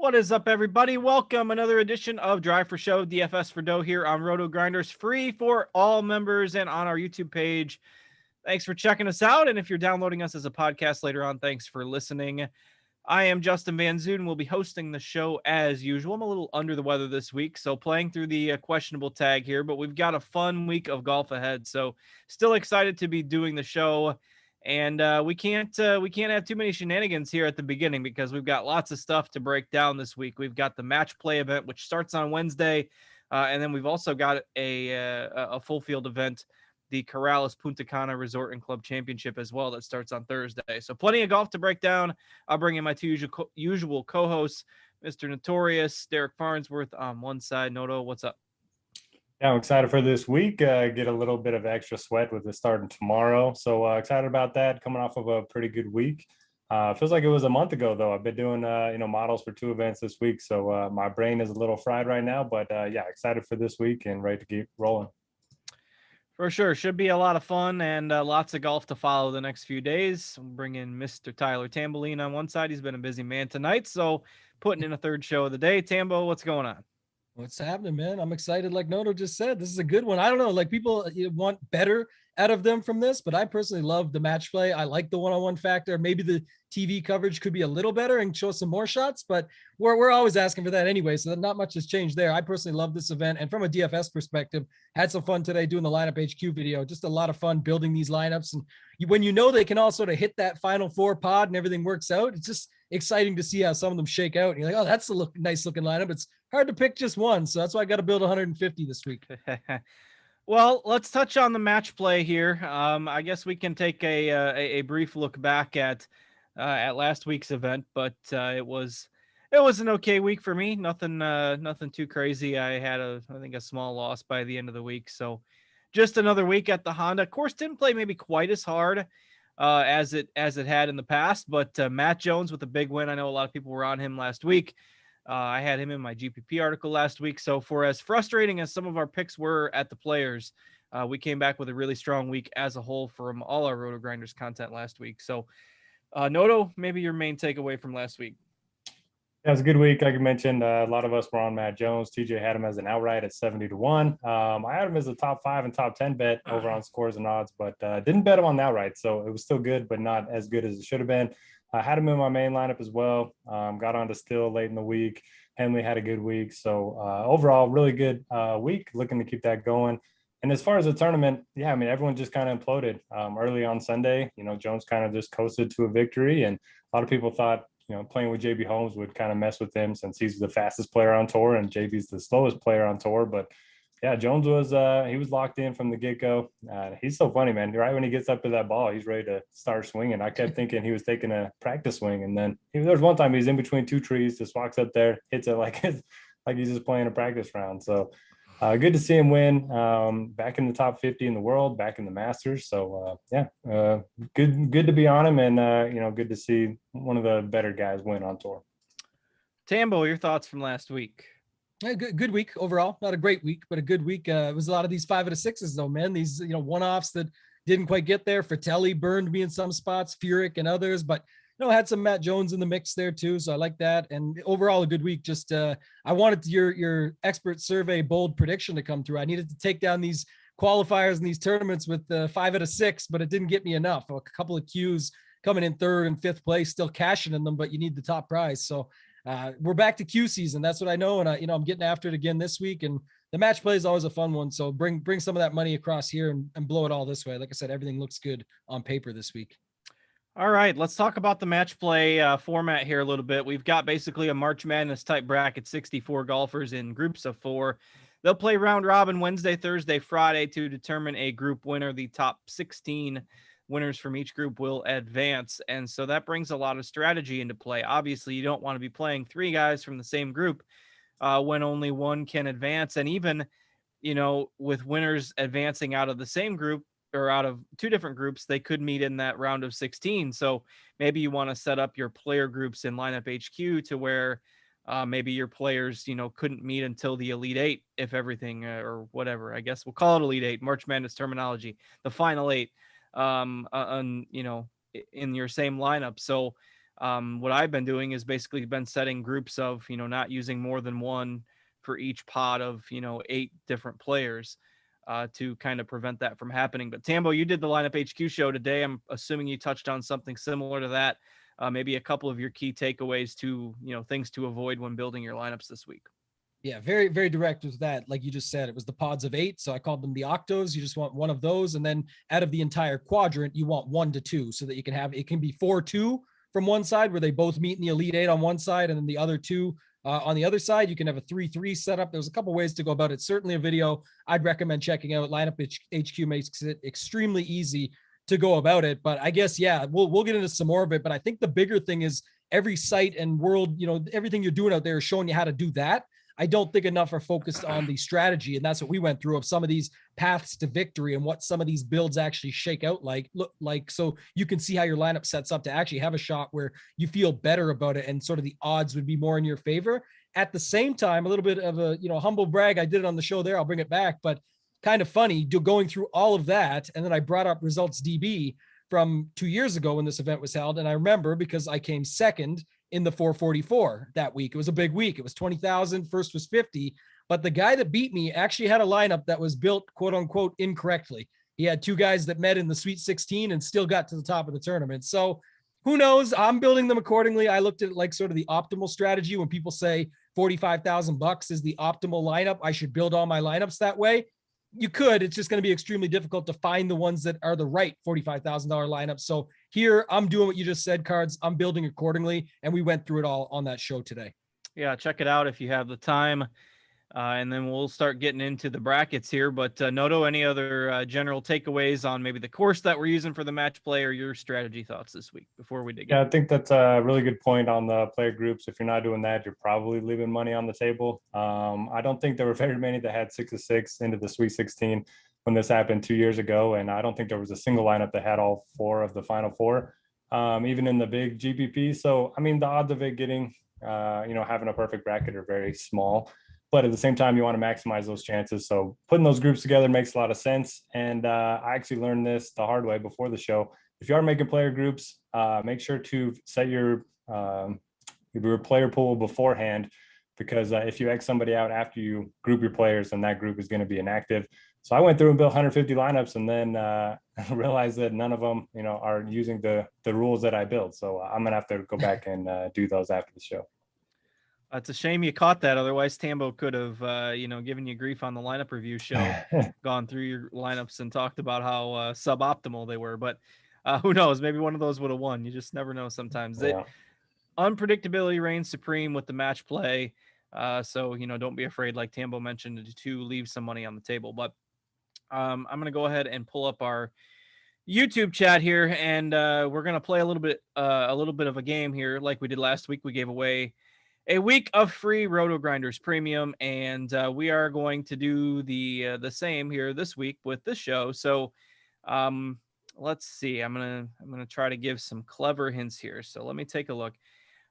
What is up, everybody? Welcome another edition of Drive for Show, DFS for Dough here on Rotogrinders, free for all members and on our YouTube page. Thanks for checking us out. And if you're downloading us as a podcast later on, thanks for listening. I am Justin Van Zuiden. We'll be hosting the show as usual. I'm a little under the weather this week, so playing through the questionable tag here, but we've got a fun week of golf ahead. So still excited to be doing the show. And we can't have too many shenanigans here at the beginning because we've got lots of stuff to break down this week. We've got the match play event, which starts on Wednesday, and then we've also got a full field event, the Corrales Punta Cana Resort and Club Championship as well, that starts on Thursday. So plenty of golf to break down. I'll bring in my two usual co-hosts, Mr. Notorious, Derek Farnsworth on one side. Noto, what's up? Yeah, I'm excited for this week. Get a little bit of extra sweat with it starting tomorrow. So excited about that, coming off of a pretty good week. Feels like it was a month ago, though. I've been doing, models for two events this week. So my brain is a little fried right now. But yeah, excited for this week and ready to keep rolling. For sure. Should be a lot of fun and lots of golf to follow the next few days. I'll bring in Mr. Tyler Tamboline on one side. He's been a busy man tonight. So putting in a third show of the day. Tambo, what's going on? What's happening, man? I'm excited. Like Noto just said, this is a good one. I don't know, like people want better out of them from this, but I personally love the match play. I like the one-on-one factor. Maybe the TV coverage could be a little better and show some more shots, but we're always asking for that anyway. So not much has changed there. I personally love this event. And from a DFS perspective, had some fun today doing the lineup HQ video. Just a lot of fun building these lineups. And when you know they can all sort of hit that final four pod and everything works out, it's just exciting to see how some of them shake out. And you're like, oh, that's a nice looking lineup. It's hard to pick just one. So that's why I got to build 150 this week. Well, let's touch on the match play here. I guess we can take a brief look back at last week's event, but it was an okay week for me. Nothing too crazy. I had I think a small loss by the end of the week. So just another week at the Honda. Course didn't play maybe quite as hard as it had in the past, but Matt Jones with a big win. I know a lot of people were on him last week. I had him in my GPP article last week. So for as frustrating as some of our picks were at the Players, we came back with a really strong week as a whole from all our Rotogrinders content last week. So Noto, maybe your main takeaway from last week. Yeah, it was a good week. Like you mentioned, a lot of us were on Matt Jones. TJ had him as an outright at 70-1. I had him as a top 5 and top 10 bet over on Scores and Odds, but didn't bet him on the outright. So it was still good, but not as good as it should have been. I had him in my main lineup as well. Got on to Still late in the week. Henley had a good week. So overall, really good week. Looking to keep that going. And as far as the tournament, yeah, I mean, everyone just kind of imploded early on Sunday. Jones kind of just coasted to a victory. And a lot of people thought, playing with JB Holmes would kind of mess with him since he's the fastest player on tour and JB's the slowest player on tour. But yeah, Jones was he was locked in from the get-go. He's so funny, man. Right when he gets up to that ball, he's ready to start swinging. I kept thinking he was taking a practice swing, and then there was one time he's in between two trees, just walks up there, hits it like he's just playing a practice round. So good to see him win. Back in the top 50 in the world, back in the Masters. So good to be on him, and good to see one of the better guys win on tour. Tambo, your thoughts from last week? Good week overall. Not a great week, but a good week. It was a lot of these 5 out of 6s though, man. These, one-offs that didn't quite get there. Fratelli burned me in some spots, Furyk and others, but had some Matt Jones in the mix there too. So I like that. And overall a good week. Just I wanted your expert survey bold prediction to come through. I needed to take down these qualifiers in these tournaments with 5 out of 6, but it didn't get me enough. A couple of Qs coming in 3rd and 5th place, still cashing in them, but you need the top prize. So we're back to Q season. That's what I know. And I'm getting after it again this week, and the match play is always a fun one. So bring some of that money across here and blow it all this way. Like I said, everything looks good on paper this week. All right, let's talk about the match play format here a little bit. We've got basically a March Madness type bracket, 64 golfers in groups of 4. They'll play round robin Wednesday, Thursday, Friday to determine a group winner. The top 16 winners from each group will advance. And so that brings a lot of strategy into play. Obviously, you don't want to be playing 3 guys from the same group when only one can advance. And even, with winners advancing out of the same group, or out of 2 different groups, they could meet in that round of 16. So maybe you want to set up your player groups in lineup HQ to where maybe your players, couldn't meet until the Elite 8, if everything or whatever. I guess we'll call it Elite 8, March Madness terminology, the final 8, in your same lineup. So what I've been doing is basically been setting groups of, not using more than one for each pot of, 8 different players to kind of prevent that from happening. But Tambo, you did the Lineup HQ show today. I'm assuming you touched on something similar to that. Maybe a couple of your key takeaways to, things to avoid when building your lineups this week. Yeah, very, very direct with that. Like you just said, it was the pods of 8. So I called them the octos. You just want one of those. And then out of the entire quadrant, you want 1 to 2 so that you can have, it can be 4-2 from one side where they both meet in the Elite 8 on one side and then the other 2 on the other side. You can have a 3-3 setup. There's a couple ways to go about it. Certainly a video I'd recommend checking out. Lineup HQ makes it extremely easy to go about it. But I guess, yeah, we'll get into some more of it. But I think the bigger thing is every site and world, everything you're doing out there is showing you how to do that. I don't think enough are focused on the strategy. And that's what we went through of some of these paths to victory and what some of these builds actually shake out look like, so you can see how your lineup sets up to actually have a shot where you feel better about it and sort of the odds would be more in your favor. At the same time, a little bit of a, humble brag. I did it on the show there. I'll bring it back, but kind of funny going through all of that. And then I brought up results DB from 2 years ago when this event was held. And I remember because I came second in the 444 that week. It was a big week. It was 20,000. First was 50. But the guy that beat me actually had a lineup that was built, quote unquote, incorrectly. He had 2 guys that met in the Sweet 16 and still got to the top of the tournament. So who knows? I'm building them accordingly. I looked at it like sort of the optimal strategy. When people say $45,000 is the optimal lineup, I should build all my lineups that way. You could. It's just going to be extremely difficult to find the ones that are the right $45,000 lineup. So here I'm doing what you just said, Cards. I'm building accordingly. And we went through it all on that show today. Yeah, check it out if you have the time. And then we'll start getting into the brackets here. But Noto, any other general takeaways on maybe the course that we're using for the match play or your strategy thoughts this week before we dig in? Yeah, I think that's a really good point on the player groups. If you're not doing that, you're probably leaving money on the table. I don't think there were very many that had 6 of 6 into the Sweet 16 when this happened 2 years ago. And I don't think there was a single lineup that had all 4 of the final 4, even in the big GPP. So, I mean, the odds of it getting, having a perfect bracket are very small. But at the same time, you want to maximize those chances. So putting those groups together makes a lot of sense. And I actually learned this the hard way before the show. If you are making player groups, make sure to set your player pool beforehand, because if you X somebody out after you group your players, then that group is going to be inactive. So I went through and built 150 lineups and then realized that none of them, are using the rules that I built. So I'm going to have to go back and do those after the show. It's a shame you caught that. Otherwise, Tambo could have, given you grief on the lineup review show, gone through your lineups and talked about how suboptimal they were. But who knows? Maybe one of those would have won. You just never know sometimes. Yeah. Unpredictability reigns supreme with the match play. So, don't be afraid, like Tambo mentioned, to leave some money on the table. But I'm going to go ahead and pull up our YouTube chat here, and we're going to play a little bit of a game here like we did last week. We gave away a week of free Rotogrinders Premium, and we are going to do the same here this week with this show. So let's see. I'm gonna try to give some clever hints here. So let me take a look.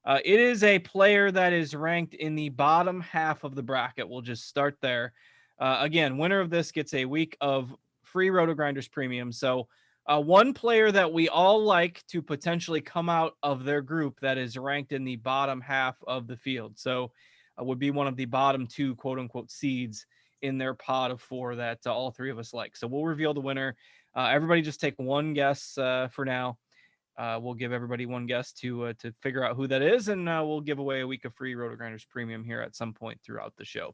It is a player that is ranked in the bottom half of the bracket. We'll just start there. Again, winner of this gets a week of free Rotogrinders Premium. So one player that we all like to potentially come out of their group that is ranked in the bottom half of the field. So would be one of the bottom 2 quote unquote seeds in their pot of 4 that all 3 of us like. So we'll reveal the winner. Everybody just take one guess for now. We'll give everybody one guess to figure out who that is. And we'll give away a week of free Rotogrinders Premium here at some point throughout the show.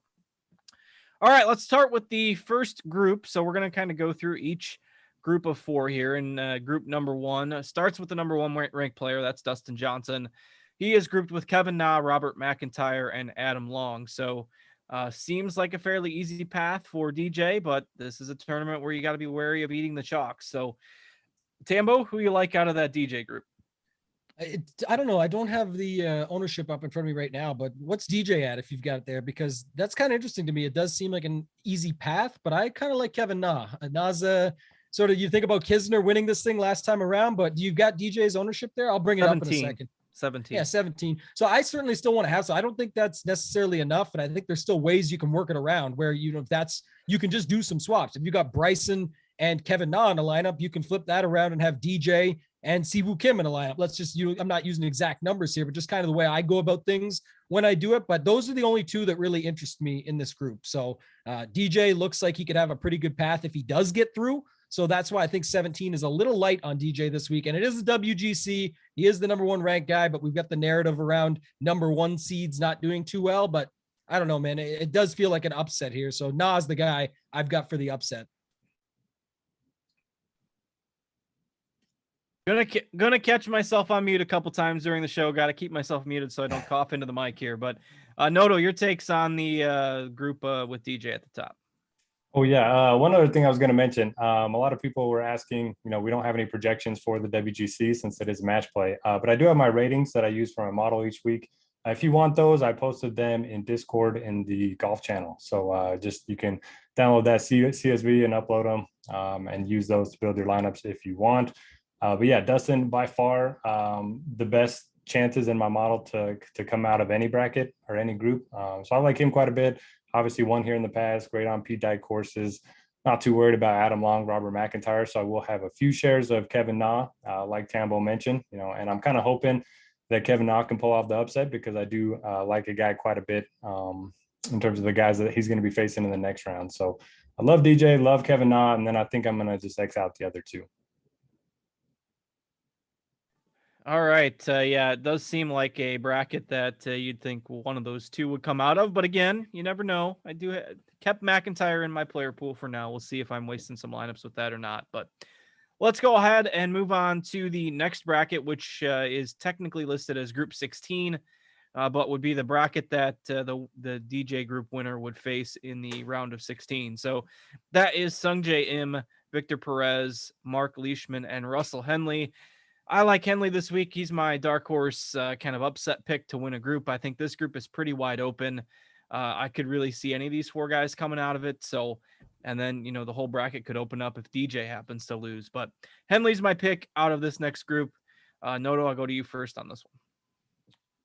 All right, let's start with the first group. So we're going to kind of go through each group of 4 here, and group number 1 starts with the number 1 ranked player. That's Dustin Johnson. He is grouped with Kevin Na, Robert McIntyre, and Adam Long. So seems like a fairly easy path for DJ, but this is a tournament where you got to be wary of eating the chalk. So Tambo, who you like out of that DJ group? I don't know. I don't have the ownership up in front of me right now, but what's DJ at if you've got it there? Because that's kind of interesting to me. It does seem like an easy path, but I kind of like Kevin Na. Na's sort of, you think about Kisner winning this thing last time around, but you've got DJ's ownership there. I'll bring it 17. Up in a second. 17. Yeah, 17. So I certainly still want to have, so I don't think that's necessarily enough. And I think there's still ways you can work it around where, if that's, you can just do some swaps. If you got Bryson and Kevin Na in a lineup, you can flip that around and have DJ and Siwoo Kim in a lineup. Let's just, I'm not using exact numbers here, but just kind of the way I go about things when I do it. But those are the only two that really interest me in this group. So DJ looks like he could have a pretty good path if he does get through. So that's why I think 17 is a little light on DJ this week. And it is the WGC. He is the number one ranked guy, but we've got the narrative around number one seeds not doing too well. But I don't know, man. It does feel like an upset here. So Na's the guy I've got for the upset. Gonna catch myself on mute a couple times during the show. Got to keep myself muted so I don't cough into the mic here. But Noto, your takes on the group with DJ at the top. Oh yeah, one other thing I was going to mention. A lot of people were asking, we don't have any projections for the WGC since it is match play, but I do have my ratings that I use for my model each week. If you want those, I posted them in Discord in the golf channel. So just you can download that CSV and upload them and use those to build your lineups if you want. But yeah, Dustin, by far the best chances in my model to come out of any bracket or any group. So I like him quite a bit. Obviously won here in the past, great on Pga courses. Not too worried about Adam Long, Robert McIntyre. So I will have a few shares of Kevin Na, like Tambo mentioned, and I'm kind of hoping that Kevin Na can pull off the upset because I do like a guy quite a bit in terms of the guys that he's going to be facing in the next round. So I love DJ, love Kevin Na, and then I think I'm going to just X out the other two. All right. Yeah, it does seem like a bracket that you'd think one of those two would come out of. But again, you never know. I kept McIntyre in my player pool for now. We'll see if I'm wasting some lineups with that or not. But let's go ahead and move on to the next bracket, which is technically listed as Group 16, but would be the bracket that the DJ group winner would face in the round of 16. So that is Sungjae Im, Victor Perez, Mark Leishman, and Russell Henley. I like Henley this week. He's my dark horse kind of upset pick to win a group. I think this group is pretty wide open. I could really see any of these four guys coming out of it. So, and then, the whole bracket could open up if DJ happens to lose. But Henley's my pick out of this next group. Noto, I'll go to you first on this one.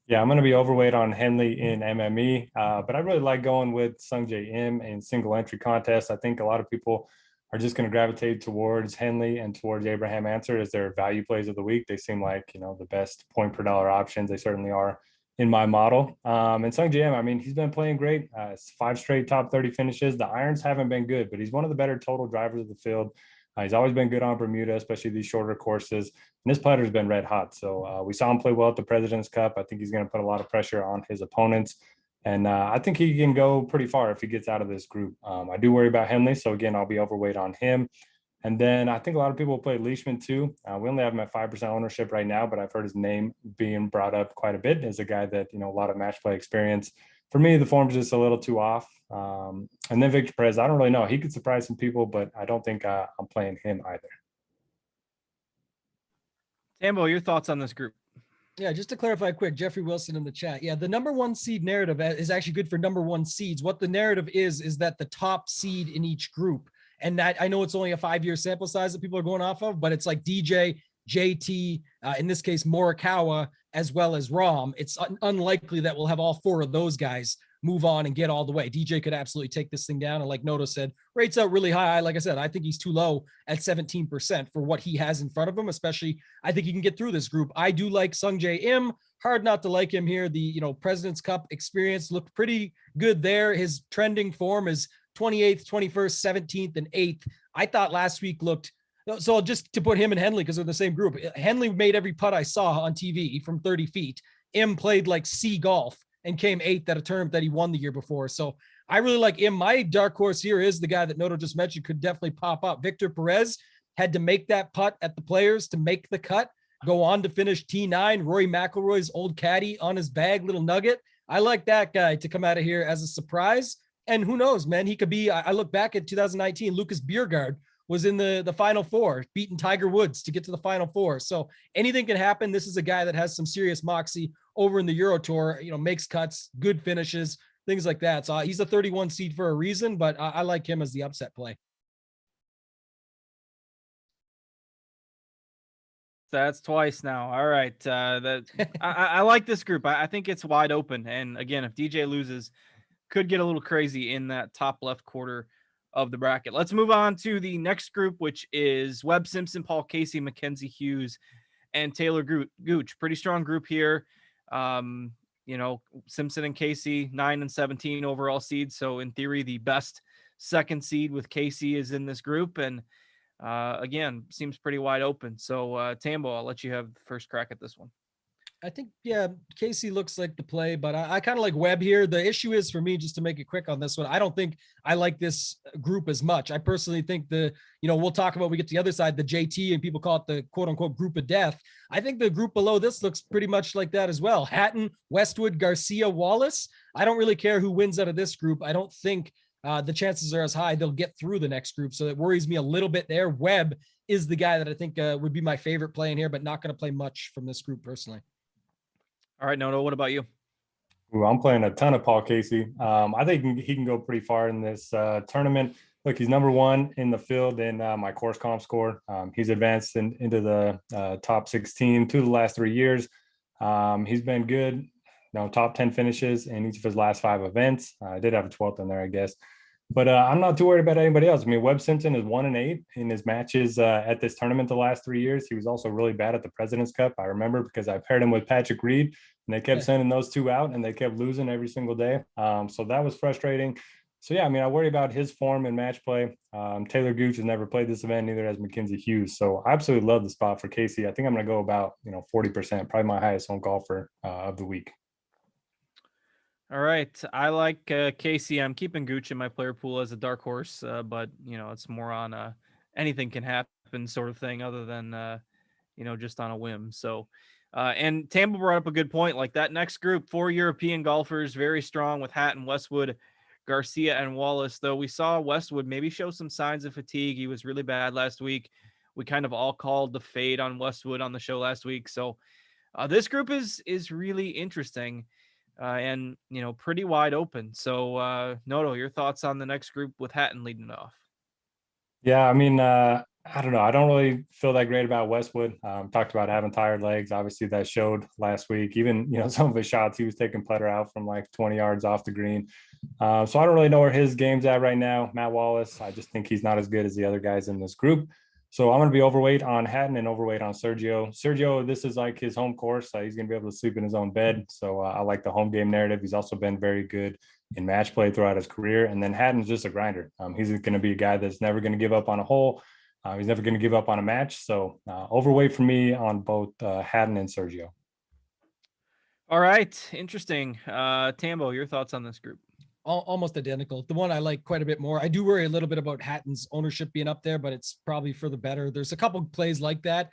Yeah, I'm going to be overweight on Henley in MME, but I really like going with Sungjae Im in single entry contests. I think a lot of people are just going to gravitate towards Henley and towards Abraham Answer as their value plays of the week. They seem like, the best point per dollar options. They certainly are in my model. And Sungjae Im, he's been playing great. 5 straight top 30 finishes. The irons haven't been good, but he's one of the better total drivers of the field. He's always been good on Bermuda, especially these shorter courses. And this putter's been red hot. So we saw him play well at the President's Cup. I think he's going to put a lot of pressure on his opponents. And I think he can go pretty far if he gets out of this group. I do worry about Henley. So again, I'll be overweight on him. And then I think a lot of people play Leishman too. We only have him at 5% ownership right now, but I've heard his name being brought up quite a bit as a guy that, a lot of match play experience. For me, the form's just a little too off. And then Victor Perez, I don't really know. He could surprise some people, but I don't think I'm playing him either. Tambo, your thoughts on this group? Yeah, just to clarify quick, Jeffrey Wilson in the chat. Yeah, the number one seed narrative is actually good for number one seeds. What the narrative is that the top seed in each group, and that I know it's only a 5-year sample size that people are going off of, but it's like DJ, JT, in this case, Morikawa, as well as Rahm. It's unlikely that we'll have all 4 of those guys move on and get all the way. DJ could absolutely take this thing down. And like Noto said, rates out really high. Like I said, I think he's too low at 17% for what he has in front of him, especially I think he can get through this group. I do like Sungjae Im. Hard not to like him here. The, President's Cup experience looked pretty good there. His trending form is 28th, 21st, 17th, and 8th. I thought last week looked, so just to put him and Henley, because they're the same group, Henley made every putt I saw on TV from 30 feet. Im played like sea golf and came 8th at a tournament that he won the year before. So I really like him. My dark horse here is the guy that Noto just mentioned could definitely pop up. Victor Perez had to make that putt at the Players to make the cut, go on to finish T9. Rory McIlroy's old caddy on his bag, little nugget. I like that guy to come out of here as a surprise. And who knows, man, he could be, I look back at 2019, Lucas Bjerregaard was in the Final Four, beating Tiger Woods to get to the Final Four. So anything can happen. This is a guy that has some serious moxie over in the Euro Tour, makes cuts, good finishes, things like that. So he's a 31 seed for a reason, but I like him as the upset play. That's twice now. All right. I like this group. I think it's wide open. And again, if DJ loses, could get a little crazy in that top left quarter of the bracket. Let's move on to the next group, which is Webb Simpson, Paul Casey, Mackenzie Hughes, and Taylor Gooch. Pretty strong group here. Simpson and Casey, 9 and 17 overall seeds. So in theory, the best second seed with Casey is in this group. And again, seems pretty wide open. So Tambo, I'll let you have the first crack at this one. I think, yeah, Casey looks like the play, but I kind of like Webb here. The issue is for me, just to make it quick on this one, I don't think I like this group as much. I personally think we'll talk about, we get to the other side, the JT, and people call it the quote unquote group of death. I think the group below this looks pretty much like that as well. Hatton, Westwood, Garcia, Wallace. I don't really care who wins out of this group. I don't think the chances are as high they'll get through the next group. So it worries me a little bit there. Webb is the guy that I think would be my favorite play in here, but not going to play much from this group personally. All right, Noto, what about you? Ooh, I'm playing a ton of Paul Casey. I think he can go pretty far in this tournament. Look, he's number one in the field in my course comp score. He's advanced into the top 16 2 of the last 3 years. He's been good, top 10 finishes in each of his last 5 events. I did have a 12th in there, I guess. But I'm not too worried about anybody else. I mean, Webb Simpson is 1-8 in his matches at this tournament the last 3 years. He was also really bad at the President's Cup. I remember because I paired him with Patrick Reed, and they kept sending those two out, and they kept losing every single day. So that was frustrating. So, yeah, I mean, I worry about his form in match play. Taylor Gooch has never played this event, neither has Mackenzie Hughes. So I absolutely love the spot for Casey. I think I'm going to go about 40%, probably my highest home golfer of the week. All right. I like Casey. I'm keeping Gooch in my player pool as a dark horse, but, it's more on anything can happen sort of thing other than, just on a whim. So, and Tambo brought up a good point. Like that next group, 4 European golfers, very strong with Hatton, Westwood, Garcia, and Wallace. Though we saw Westwood maybe show some signs of fatigue. He was really bad last week. We kind of all called the fade on Westwood on the show last week. So this group is really interesting. And pretty wide open. So Noto, your thoughts on the next group with Hatton leading it off? Yeah, I mean, I don't know. I don't really feel that great about Westwood. Talked about having tired legs. Obviously, that showed last week. Even some of his shots, he was taking putter out from like 20 yards off the green. So I don't really know where his game's at right now. Matt Wallace, I just think he's not as good as the other guys in this group. So I'm going to be overweight on Hatton and overweight on Sergio. Sergio, this is like his home course. He's going to be able to sleep in his own bed. So I like the home game narrative. He's also been very good in match play throughout his career. And then Hatton's just a grinder. He's going to be a guy that's never going to give up on a hole. He's never going to give up on a match. So overweight for me on both Hatton and Sergio. All right. Interesting. Tambo, your thoughts on this group? Almost identical. The one I like quite a bit more. I do worry a little bit about Hatton's ownership being up there, but it's probably for the better. There's a couple plays like that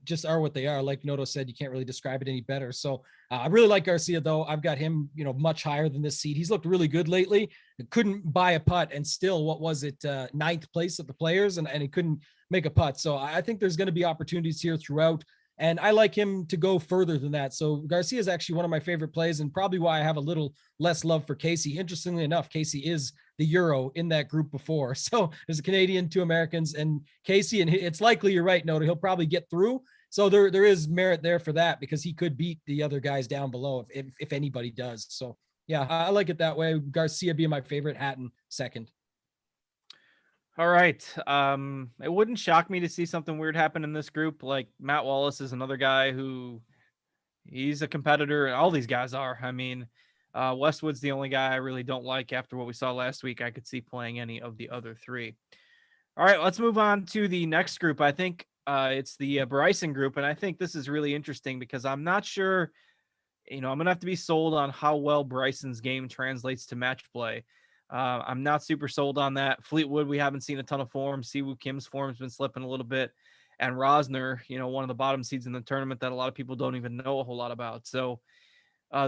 just are what they are. Like Noto said, you can't really describe it any better. So I really like Garcia, though. I've got him, much higher than this seed. He's looked really good lately. Couldn't buy a putt, and still, what was it, 9th place at the Players, and he couldn't make a putt. So I think there's going to be opportunities here throughout. And I like him to go further than that. So Garcia is actually one of my favorite plays, and probably why I have a little less love for Casey. Interestingly enough, Casey is the Euro in that group before. So there's a Canadian, 2 Americans, and Casey, and it's likely, you're right, Noto, he'll probably get through. So there is merit there for that, because he could beat the other guys down below if anybody does. So yeah, I like it that way. Garcia being my favorite, Hatton second. All right. It wouldn't shock me to see something weird happen in this group. Like Matt Wallace is another guy who he's a competitor, and all these guys are. I mean, Westwood's the only guy I really don't like after what we saw last week. I could see playing any of the other 3. All right, let's move on to the next group. I think it's the Bryson group, and I think this is really interesting because I'm not sure, I'm going to have to be sold on how well Bryson's game translates to match play. I'm not super sold on that. Fleetwood, we haven't seen a ton of form. Siwoo Kim's form's been slipping a little bit. And Rosner, one of the bottom seeds in the tournament that a lot of people don't even know a whole lot about. So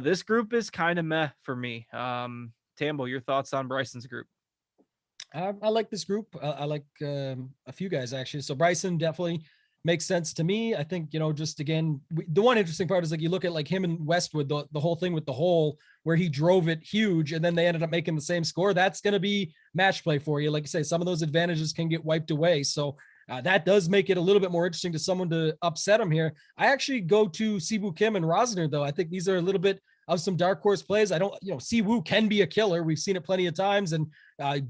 this group is kind of meh for me. Tambo, your thoughts on Bryson's group? I like this group. I like a few guys, actually. So Bryson definitely makes sense to me. I think, just again, the one interesting part is like you look at like him and Westwood, the whole thing with the hole where he drove it huge and then they ended up making the same score. That's going to be match play for you. Like you say, some of those advantages can get wiped away. So that does make it a little bit more interesting to someone to upset him here. I actually go to Siwoo Kim and Rosner, though. I think these are a little bit of some dark horse plays. I don't, Siwoo can be a killer. We've seen it plenty of times, and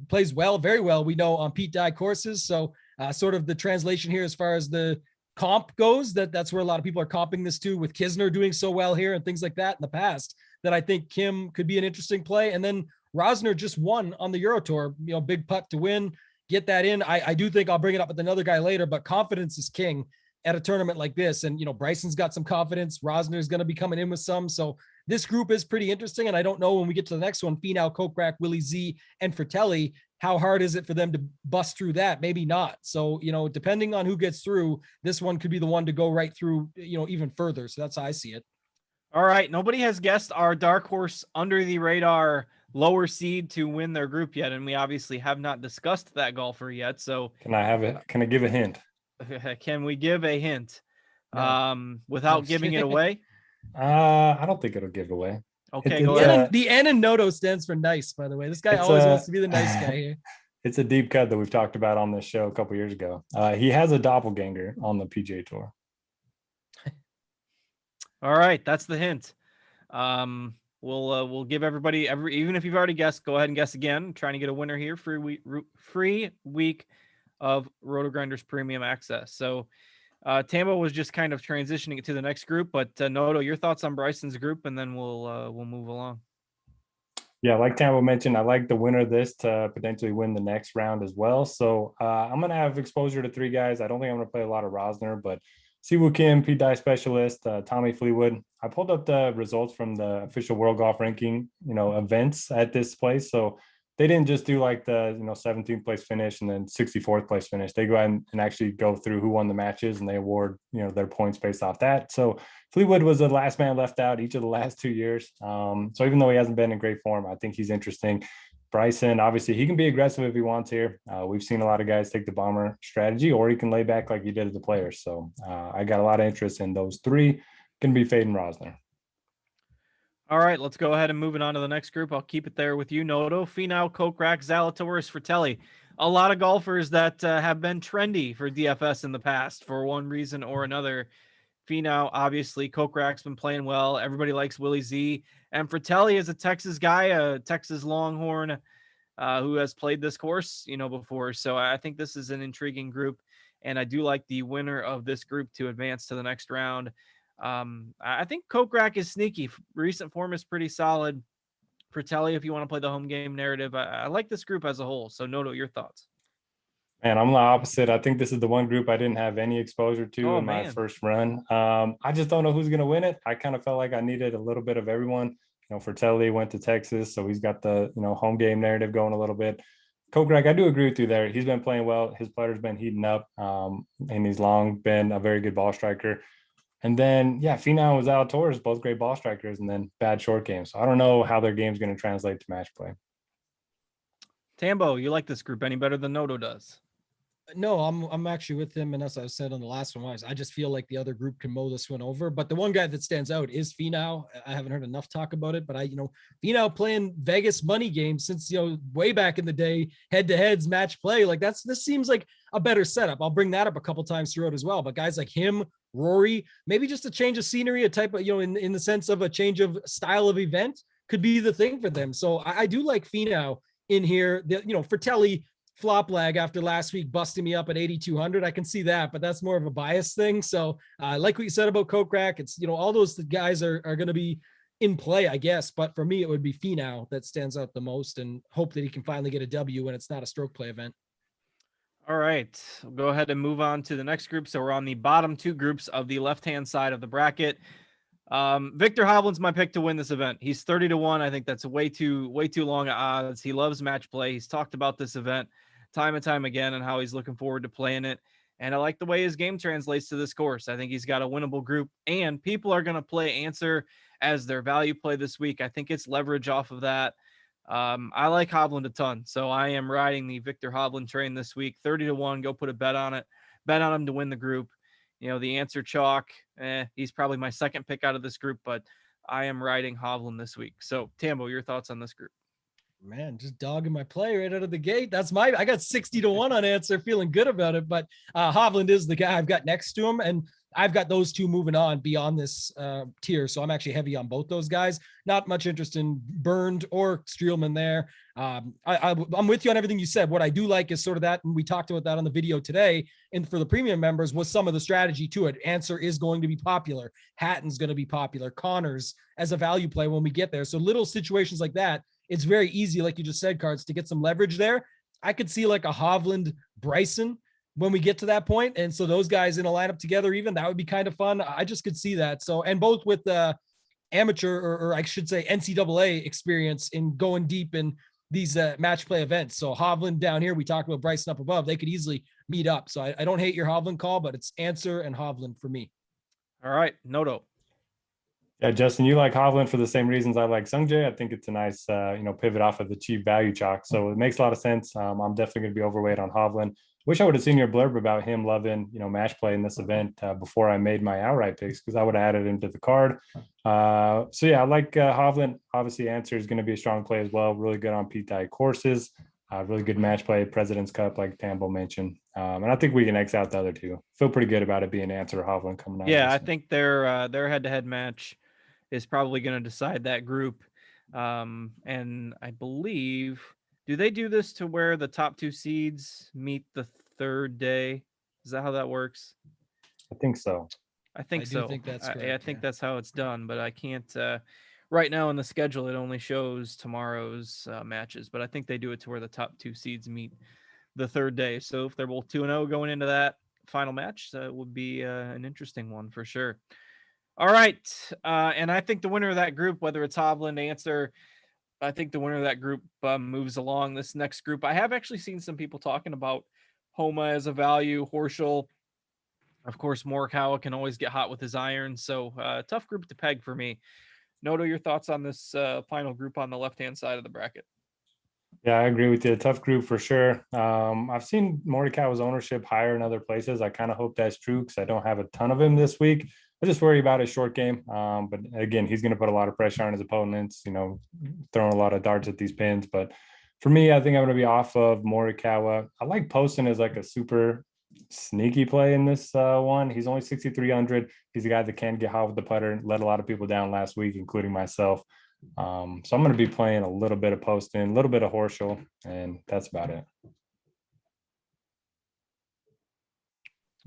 plays well, very well, we know, on Pete Dye courses. So sort of the translation here as far as the comp goes, that's where a lot of people are comping this to, with Kisner doing so well here and things like that in the past, that I think Kim could be an interesting play. And then Rosner just won on the Euro Tour, big putt to win, get that in. I do think I'll bring it up with another guy later, but confidence is king at a tournament like this. And, Bryson's got some confidence. Rosner is going to be coming in with some. So this group is pretty interesting. And I don't know, when we get to the next one, Finau, Kokrak, Willie Z, and Fratelli, how hard is it for them to bust through that? Maybe not. So, depending on who gets through, this one could be the one to go right through, even further. So that's how I see it. All right. Nobody has guessed our dark horse under the radar lower seed to win their group yet. And we obviously have not discussed that golfer yet. So can I give a hint? Can we give a hint? No. Without giving it away? I don't think it'll give it away. Okay, go ahead. The N in Noto stands for nice, by the way. This guy always wants to be the nice guy here. It's a deep cut that we've talked about on this show a couple years ago. He has a doppelganger on the PGA Tour. All right, that's the hint. We'll give everybody even if you've already guessed, go ahead and guess again. I'm trying to get a winner here. Free week of Rotogrinders Premium Access. So Tambo was just kind of transitioning it to the next group, but Noto, your thoughts on Bryson's group, and then we'll move along. Yeah, like Tambo mentioned, I like the winner of this to potentially win the next round as well. So I'm going to have exposure to 3 guys. I don't think I'm going to play a lot of Rosner, but Siwoo Kim, Pga Specialist, Tommy Fleetwood. I pulled up the results from the official World Golf Ranking, events at this place. So they didn't just do like the 17th place finish and then 64th place finish. They go ahead and actually go through who won the matches, and they award their points based off that. So Fleetwood was the last man left out each of the last 2 years. So even though he hasn't been in great form, I think he's interesting. Bryson, obviously, he can be aggressive if he wants here. We've seen a lot of guys take the bomber strategy, or he can lay back like he did at the Players. So I got a lot of interest in those 3. Going to be fading Rosner. All right, let's go ahead and move it on to the next group. I'll keep it there with you, Noto. Finau, Kokrak, Zalatoris, Fratelli. A lot of golfers that have been trendy for DFS in the past for one reason or another. Finau, obviously, Kokrak's been playing well. Everybody likes Willie Z. And Fratelli is a Texas guy, a Texas Longhorn who has played this course, before. So I think this is an intriguing group, and I do like the winner of this group to advance to the next round. I think Kokrak is sneaky. Recent form is pretty solid. Fratelli, if you want to play the home game narrative, I like this group as a whole. So Noto, your thoughts? Man, I'm the opposite. I think this is the one group I didn't have any exposure to my first run. I just don't know who's going to win it. I kind of felt like I needed a little bit of everyone. Fratelli went to Texas, so he's got the home game narrative going a little bit. Kokrak, I do agree with you there. He's been playing well. His putter's been heating up, and he's long been a very good ball striker. And then, Finau and Zalatoris, both great ball strikers, and then bad short games. So I don't know how their game's going to translate to match play. Tambo, you like this group any better than Noto does? No, I'm actually with him. And as I said on the last one, I just feel like the other group can mow this one over. But the one guy that stands out is Finau. I haven't heard enough talk about it, but Finau playing Vegas money games since, way back in the day, head-to-heads, match play. Like this seems like a better setup. I'll bring that up a couple times throughout as well. But guys like him, Rory, maybe just a change of scenery, a type of, in the sense of a change of style of event could be the thing for them. So I do like Finau in here. Fratelli, flop lag after last week busting me up at 8,200. I can see that, but that's more of a bias thing. So like what you said about Kokrak, it's, all those guys are going to be in play, I guess. But for me, it would be Finau that stands out the most, and hope that he can finally get a W when it's not a stroke play event. All right, we'll go ahead and move on to the next group. So we're on the bottom 2 groups of the left-hand side of the bracket. Victor Hovland's my pick to win this event. He's 30-1. I think that's way too long odds. He loves match play. He's talked about this event time and time again and how he's looking forward to playing it. And I like the way his game translates to this course. I think he's got a winnable group, and people are going to play Answer as their value play this week. I think it's leverage off of that. I like Hovland a ton, so I am riding the Victor Hovland train this week. 30-1. Go put a bet on it. Bet on him to win the group. The Answer chalk. He's probably my second pick out of this group, but I am riding Hovland this week. So Tambo, your thoughts on this group? Man, just dogging my play right out of the gate. I got 60-1 on answer, feeling good about it. But Hovland is the guy I've got next to him. And I've got those two moving on beyond this tier. So I'm actually heavy on both those guys. Not much interest in Burned or Streelman there. I'm with you on everything you said. What I do like is sort of that, and we talked about that on the video today, and for the premium members was some of the strategy to it. Answer is going to be popular. Hatton's going to be popular. Connors as a value play when we get there. So little situations like that, it's very easy, like you just said, Cards, to get some leverage there. I could see like a Hovland Bryson when we get to that point. And so those guys in a lineup together, even that would be kind of fun. I just could see that. So, and both with the amateur or I should say NCAA experience in going deep in these match play events. So Hovland down here, we talked about Bryson up above, they could easily meet up. So I don't hate your Hovland call, but it's Answer and Hovland for me. All right. Noto. Yeah, Justin, you like Hovland for the same reasons I like Sungjae. I think it's a nice, pivot off of the cheap value chalk. So it makes a lot of sense. I'm definitely going to be overweight on Hovland. Wish I would have seen your blurb about him loving, match play in this event before I made my outright picks, because I would have added him to the card. So yeah, I like Hovland. Obviously, Answer is going to be a strong play as well. Really good on Pga courses. Really good match play, President's Cup, like Tambo mentioned. And I think we can X out the other two. Feel pretty good about it being Answer or Hovland coming out. Yeah, I think their head-to-head match is probably going to decide that group. And I believe, do they do this to where the top two seeds meet the third day? Is that how that works? I think so. I think so. I think that's correct, I think that's how it's done, but I can't. Right now in the schedule, it only shows tomorrow's matches, but I think they do it to where the top two seeds meet the third day. So if they're both 2-0 going into that final match, it would be an interesting one for sure. All right. And I think the winner of that group, whether it's Hovland, Answer, I think the winner of that group moves along this next group. I have actually seen some people talking about Homa as a value, Horschel. Of course, Morikawa can always get hot with his irons. So tough group to peg for me. Noto, your thoughts on this final group on the left-hand side of the bracket? Yeah, I agree with you. Tough group for sure. I've seen Morikawa's ownership higher in other places. I kind of hope that's true because I don't have a ton of him this week. I just worry about his short game. But again, he's going to put a lot of pressure on his opponents, throwing a lot of darts at these pins. But for me, I think I'm going to be off of Morikawa. I like Poston as like a super sneaky play in this one. He's only 6,300. He's a guy that can get hot with the putter and let a lot of people down last week, including myself. So I'm going to be playing a little bit of Poston, a little bit of Horschel, and that's about it.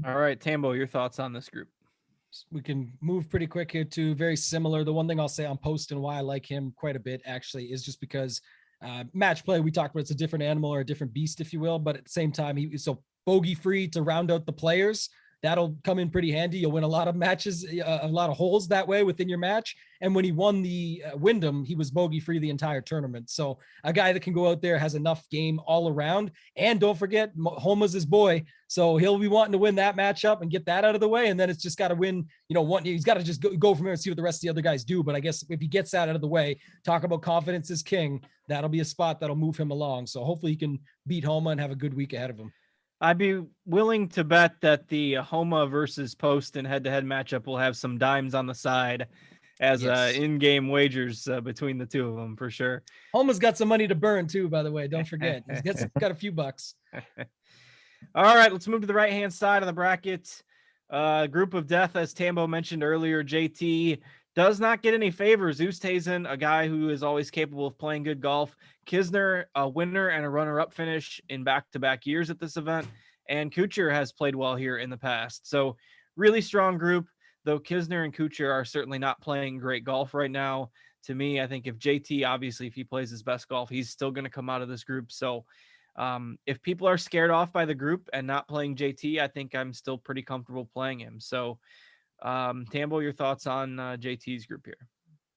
All right, Tambo, your thoughts on this group? We can move pretty quick here too. Very similar. The one thing I'll say on Poston, why I like him quite a bit actually, is just because match play, we talked about, it's a different animal or a different beast, if you will, but at the same time, he's so bogey free to round out the players. That'll come in pretty handy. You'll win a lot of matches, a lot of holes that way within your match. And when he won the Wyndham, he was bogey free the entire tournament. So a guy that can go out there, has enough game all around. And don't forget, Homa's his boy. So he'll be wanting to win that matchup and get that out of the way. And then it's just got to win, he's got to just go from here and see what the rest of the other guys do. But I guess if he gets that out of the way, talk about confidence is king. That'll be a spot that'll move him along. So hopefully he can beat Homa and have a good week ahead of him. I'd be willing to bet that the Homa versus Poston head-to-head matchup will have some dimes on the side as in-game wagers between the two of them for sure. Homa's got some money to burn too, by the way. Don't forget, he's got a few bucks. All right, let's move to the right-hand side of the bracket. Group of death, as Tambo mentioned earlier, JT does not get any favors. Oosthuizen, a guy who is always capable of playing good golf. Kisner, a winner and a runner-up finish in back-to-back years at this event. And Kuchar has played well here in the past. So really strong group, though Kisner and Kuchar are certainly not playing great golf right now. To me, I think if JT, obviously, if he plays his best golf, he's still going to come out of this group. So if people are scared off by the group and not playing JT, I think I'm still pretty comfortable playing him. So Tambo, your thoughts on JT's group here?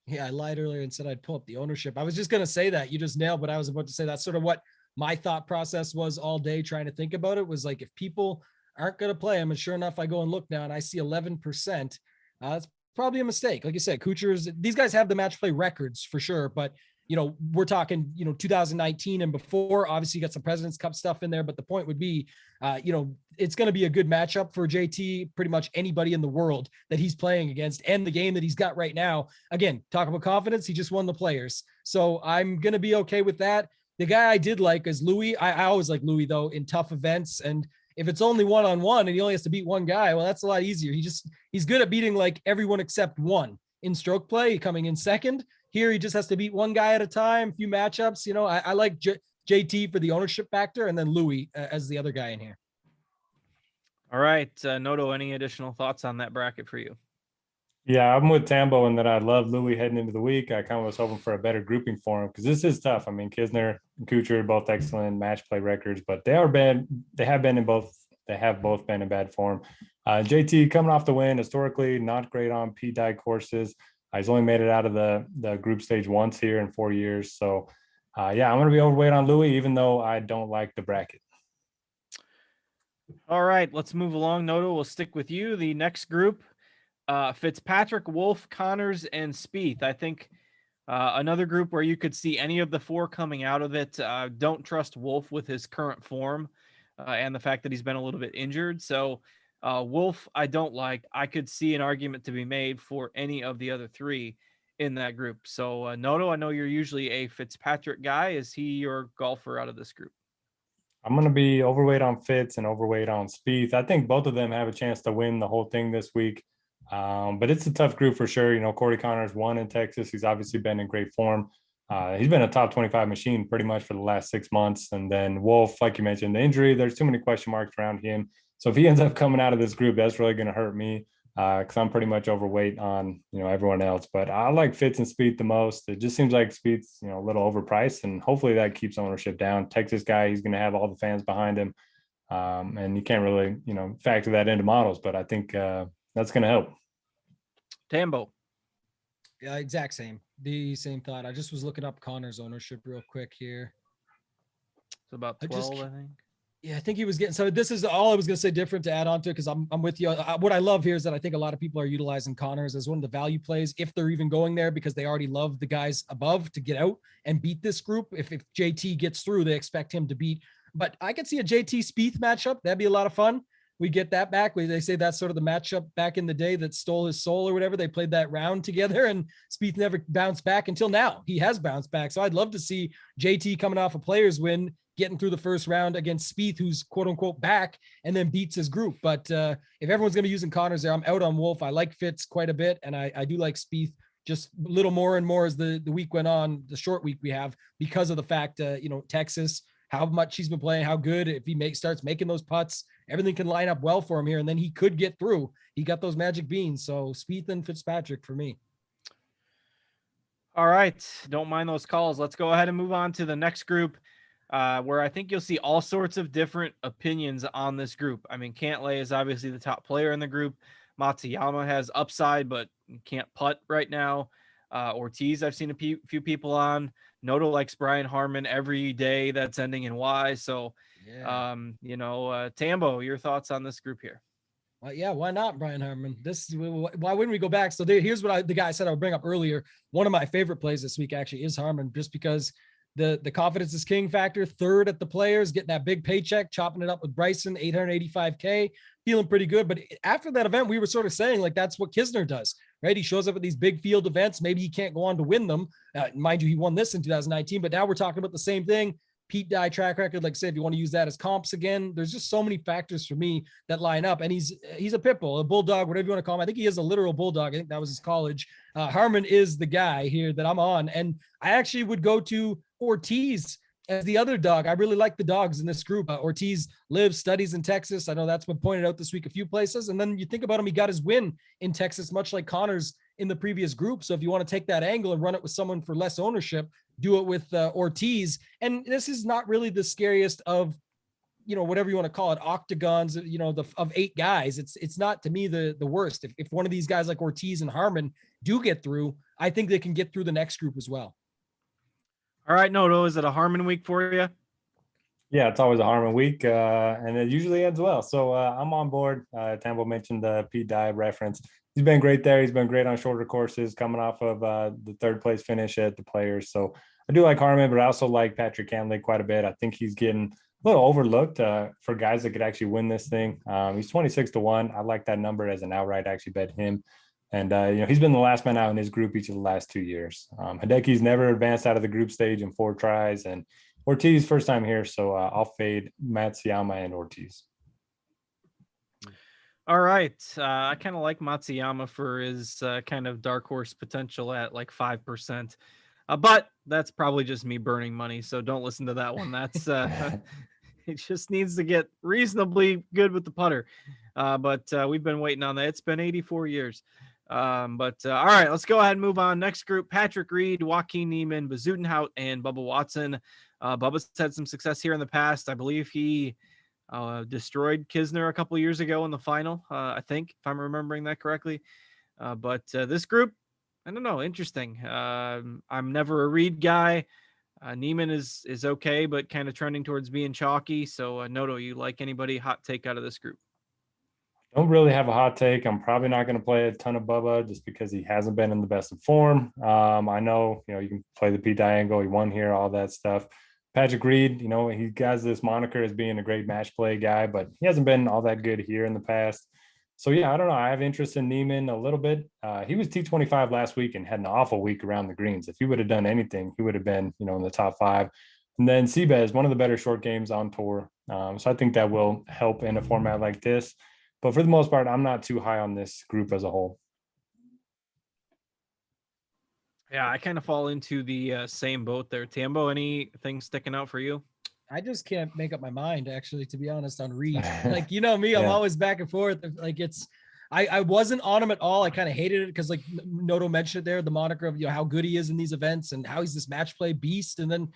Yeah, I lied earlier and said I'd pull up the ownership. I was just going to say that. You just nailed what I was about to say. That's sort of what my thought process was all day trying to think about it, was like, if people aren't going to play him, and sure enough, I go and look now and I see 11%. That's probably a mistake. Like you said, Kuchar's, these guys have the match play records for sure, but we're talking, 2019 and before. Obviously, you got some President's Cup stuff in there, but the point would be, it's going to be a good matchup for JT. Pretty much anybody in the world that he's playing against, and the game that he's got right now. Again, talk about confidence. He just won the Players, so I'm going to be okay with that. The guy I did like is Louis. I always like Louis though in tough events, and if it's only one-on-one and he only has to beat one guy, well, that's a lot easier. He's good at beating like everyone except one in stroke play, coming in second. Here, he just has to beat one guy at a time, few matchups. I like JT for the ownership factor, and then Louis as the other guy in here. All right, Noto, any additional thoughts on that bracket for you? Yeah, I'm with Tambo in that I love Louis heading into the week. I kind of was hoping for a better grouping for him because this is tough. I mean, Kisner and Kuchar both excellent match play records, but they have both been in bad form. JT coming off the win, historically not great on Pga courses. He's only made it out of the group stage once here in 4 years. So, I'm going to be overweight on Louis, even though I don't like the bracket. All right, let's move along. Noto, we'll stick with you. The next group, Fitzpatrick, Wolf, Connors, and Spieth. I think another group where you could see any of the four coming out of it. Don't trust Wolf with his current form and the fact that he's been a little bit injured. So, Wolf, I don't like. I could see an argument to be made for any of the other three in that group. So, Noto, I know you're usually a Fitzpatrick guy. Is he your golfer out of this group? I'm going to be overweight on Fitz and overweight on Spieth. I think both of them have a chance to win the whole thing this week. But it's a tough group for sure. Corey Connors won in Texas. He's obviously been in great form. He's been a top 25 machine pretty much for the last 6 months. And then Wolf, like you mentioned, the injury, there's too many question marks around him. So if he ends up coming out of this group, that's really going to hurt me because I'm pretty much overweight on, everyone else. But I like Fitz and Spieth the most. It just seems like Spieth's, a little overpriced, and hopefully that keeps ownership down. Texas guy, he's going to have all the fans behind him. And you can't really, factor that into models, but I think that's going to help. Tambo. Yeah, exact same. The same thought. I just was looking up Connor's ownership real quick here. It's about 12, I think. Yeah, I think he was getting. So this is all I was going to say different to add on to it because I'm with you. What I love here is that I think a lot of people are utilizing Connors as one of the value plays if they're even going there because they already love the guys above to get out and beat this group. If JT gets through, they expect him to beat. But I could see a JT Spieth matchup. That'd be a lot of fun. We get that back. They say that's sort of the matchup back in the day that stole his soul or whatever. They played that round together and Spieth never bounced back until now. He has bounced back. So I'd love to see JT coming off a Players win, getting through the first round against Spieth, who's quote unquote back, and then beats his group. But if everyone's going to be using Connors there, I'm out on Wolf. I like Fitz quite a bit. And I do like Spieth just a little more and more as the week went on, the short week we have, because of the fact, Texas, how much he's been playing, how good, if he starts making those putts, everything can line up well for him here. And then he could get through. He got those magic beans. So Spieth and Fitzpatrick for me. All right. Don't mind those calls. Let's go ahead and move on to the next group. Where I think you'll see all sorts of different opinions on this group. I mean, Cantlay is obviously the top player in the group. Matsuyama has upside, but can't putt right now. Ortiz, I've seen a few people on. Noto likes Brian Harman every day that's ending in Y. So, yeah. Tambo, your thoughts on this group here? Well, yeah, why not Brian Harman? Why wouldn't we go back? So here's what the guy said I would bring up earlier. One of my favorite plays this week actually is Harman, just because the confidence is king factor, third at the Players, getting that big paycheck, chopping it up with Bryson, $885K, feeling pretty good. But after that event, we were sort of saying like, that's what Kisner does, right? He shows up at these big field events. Maybe he can't go on to win them. Mind you, he won this in 2019, but now we're talking about the same thing. Pete Dye track record, like I said, if you want to use that as comps again, there's just so many factors for me that line up. And he's a pit bull, a bulldog, whatever you want to call him. I think he is a literal bulldog. I think that was his college. Harman is the guy here that I'm on. And I actually would go to Ortiz as the other dog. I really like the dogs in this group. Ortiz lives, studies in Texas. I know that's been pointed out this week a few places. And then you think about him, he got his win in Texas, much like Connors in the previous group. So if you want to take that angle and run it with someone for less ownership, do it with Ortiz. And this is not really the scariest of, whatever you want to call it, octagons, of 8 guys. It's not, to me, the worst. If one of these guys like Ortiz and Harman do get through, I think they can get through the next group as well. All right, Noto, is it a Harman week for you? Yeah, it's always a Harman week, and it usually ends well. So I'm on board. Tambo mentioned the Pete Dye reference. He's been great there. He's been great on shorter courses, coming off of the third place finish at the Players. So I do like Harman, but I also like Patrick Cantlay quite a bit. I think he's getting a little overlooked for guys that could actually win this thing. He's 26-1. I like that number as an outright. Actually bet him. And, he's been the last man out in his group each of the last 2 years. Hideki's never advanced out of the group stage in 4 tries. And Ortiz, first time here. So I'll fade Matsuyama and Ortiz. All right. I kind of like Matsuyama for his kind of dark horse potential at like 5%. But that's probably just me burning money. So don't listen to that one. That's it just needs to get reasonably good with the putter. But we've been waiting on that. It's been 84 years. All right, let's go ahead and move on. Next group, Patrick Reed, Joaquin Niemann, Bezuidenhout, and Bubba Watson. Bubba's had some success here in the past. I believe he destroyed Kisner a couple years ago in the final, I think, if I'm remembering that correctly. But this group, I don't know, interesting. I'm never a Reed guy. Niemann is okay, but kind of trending towards being chalky. So, Noto, you like anybody hot take out of this group? Don't really have a hot take. I'm probably not going to play a ton of Bubba just because he hasn't been in the best of form. I know, you can play the P Diangle. He won here, all that stuff. Patrick Reed, he has this moniker as being a great match play guy, but he hasn't been all that good here in the past. So, yeah, I don't know. I have interest in Niemann a little bit. He was T25 last week and had an awful week around the greens. If he would have done anything, he would have been, in the top 5. And then Seabez, one of the better short games on tour. So I think that will help in a format like this. But for the most part, I'm not too high on this group as a whole. Yeah, I kind of fall into the same boat there. Tambo, anything sticking out for you? I just can't make up my mind, actually, to be honest, on Reed. Like, me, I'm always back and forth. Like, I wasn't on him at all. I kind of hated it because, like Noto mentioned it there, the moniker of, how good he is in these events and how he's this match play beast. And then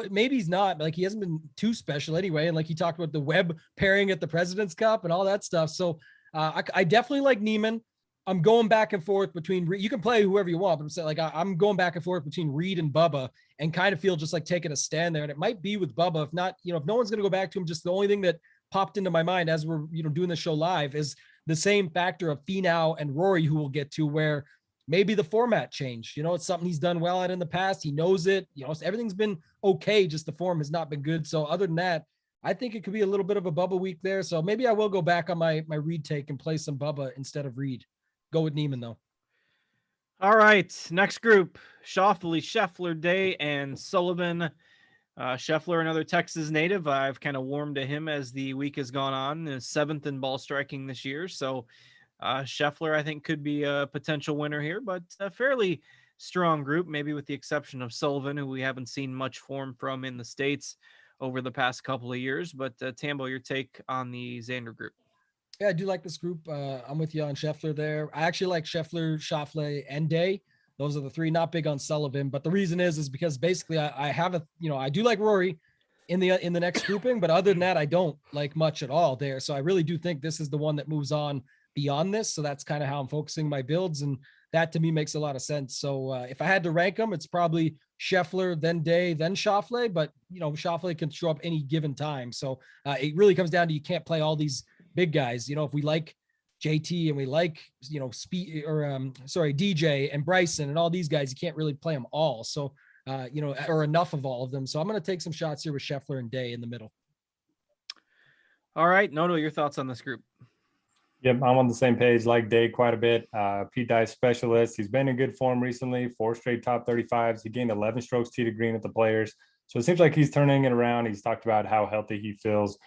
maybe he's not, like, he hasn't been too special anyway. And like he talked about the web pairing at the President's Cup and all that stuff. So I definitely like Niemann. I'm going back and forth between, you can play whoever you want, but I'm saying, like, I'm going back and forth between Reed and Bubba and kind of feel just like taking a stand there. And it might be with Bubba. If not, if no one's going to go back to him, just the only thing that popped into my mind as we're, doing the show live is the same factor of Finau and Rory, who we'll get to, where maybe the format changed. It's something he's done well at in the past. He knows it. Everything's been okay. Just the form has not been good. So other than that, I think it could be a little bit of a Bubba week there. So maybe I will go back on my Reed take and play some Bubba instead of Reed. Go with Niemann, though. All right. Next group, Schauffele, Scheffler, Day, and Sullivan. Scheffler, another Texas native. I've kind of warmed to him as the week has gone on. Is 7th in ball striking this year. So Scheffler, I think, could be a potential winner here, but a fairly strong group, maybe with the exception of Sullivan, who we haven't seen much form from in the States over the past couple of years. But Tambo, your take on the Xander group? Yeah, I do like this group. I'm with you on Scheffler there. I actually like Scheffler, Schauffele, and Day. Those are the 3. Not big on Sullivan, but the reason is because basically I have I do like Rory in the next grouping, but other than that, I don't like much at all there. So I really do think this is the one that moves on beyond this. So that's kind of how I'm focusing my builds, and that to me makes a lot of sense. So if I had to rank them, it's probably Scheffler, then Day, then Schauffele. But Schauffele can show up any given time. So it really comes down to, you can't play all these big guys. If we like JT and we like, DJ and Bryson and all these guys, you can't really play them all. So, or enough of all of them. So I'm going to take some shots here with Scheffler and Day in the middle. All right. Noto, your thoughts on this group? Yep, I'm on the same page. Like Day quite a bit. Pete Dye specialist. He's been in good form recently. 4 straight top 35s. He gained 11 strokes tee to green at the Players. So it seems like he's turning it around. He's talked about how healthy he feels.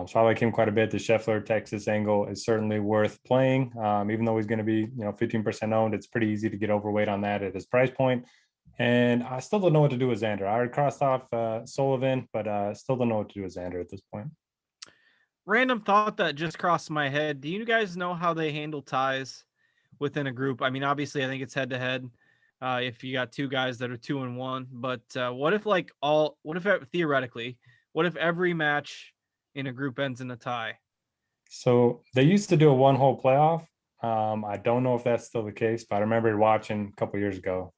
So I like him quite a bit. The Scheffler Texas angle is certainly worth playing. Even though he's going to be, 15% owned, it's pretty easy to get overweight on that at his price point. And I still don't know what to do with Xander. I already crossed off Sullivan, but still don't know what to do with Xander at this point. Random thought that just crossed my head. Do you guys know how they handle ties within a group? I mean, obviously, I think it's head to head. If you got 2 guys that are 2-1, but what if theoretically, what if every match in a group ends in a tie? So they used to do a 1-hole playoff. I don't know if that's still the case, but I remember watching a couple years ago.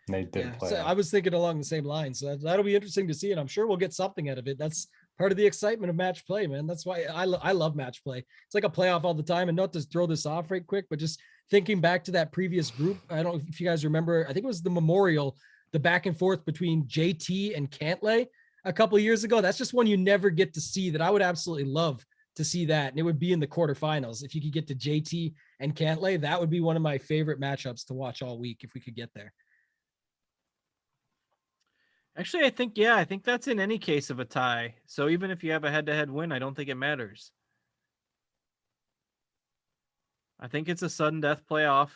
And they did play. So I was thinking along the same lines. So that'll be interesting to see, and I'm sure we'll get something out of it. That's part of the excitement of match play, man. That's why I love match play. It's like a playoff all the time. And not to throw this off right quick, but just thinking back to that previous group. I don't know if you guys remember. I think it was the Memorial. the back and forth between JT and Cantlay a couple of years ago. That's just one you never get to see that I would absolutely love to see that. And it would be in the quarterfinals. If you could get to JT and Cantlay, that would be one of my favorite matchups to watch all week if we could get there. Actually, I think that's in any case of a tie. So even if you have a head-to-head win, I don't think it matters. I think it's a sudden death playoff